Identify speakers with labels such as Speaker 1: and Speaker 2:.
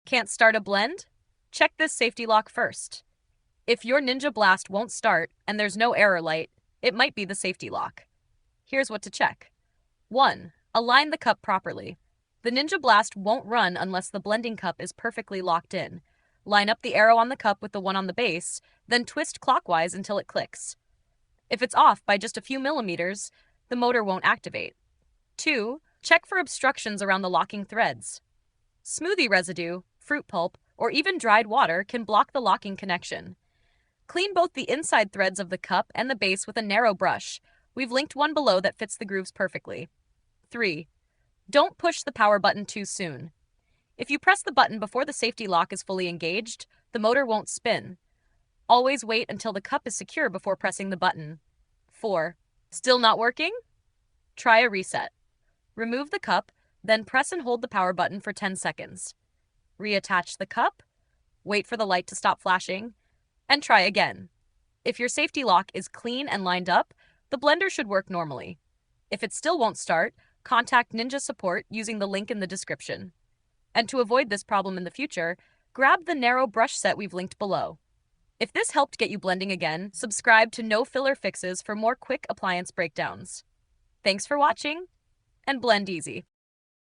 Speaker 1: Can't start a blend? Check this safety lock first. If your Ninja Blast won't start and there's no error light, it might be the safety lock. Here's what to check. 1. Align the cup properly. The Ninja Blast won't run unless the blending cup is perfectly locked in. Line up the arrow on the cup with the one on the base, then twist clockwise until it clicks. If it's off by just a few millimeters, the motor won't activate. 2. Check for obstructions around the locking threads. Smoothie residue, fruit pulp, or even dried water can block the locking connection. Clean both the inside threads of the cup and the base with a narrow brush. We've linked one below that fits the grooves perfectly. 3. Don't push the power button too soon. If you press the button before the safety lock is fully engaged, the motor won't spin. Always wait until the cup is secure before pressing the button. 4. Still not working? Try a reset. Remove the cup, then press and hold the power button for 10 seconds. Reattach the cup, wait for the light to stop flashing, and try again. If your safety lock is clean and lined up, the blender should work normally. If it still won't start, contact Ninja Support using the link in the description. And to avoid this problem in the future, grab the narrow brush set we've linked below. If this helped get you blending again, subscribe to No Filler Fixes for more quick appliance breakdowns. Thanks for watching, and blend easy.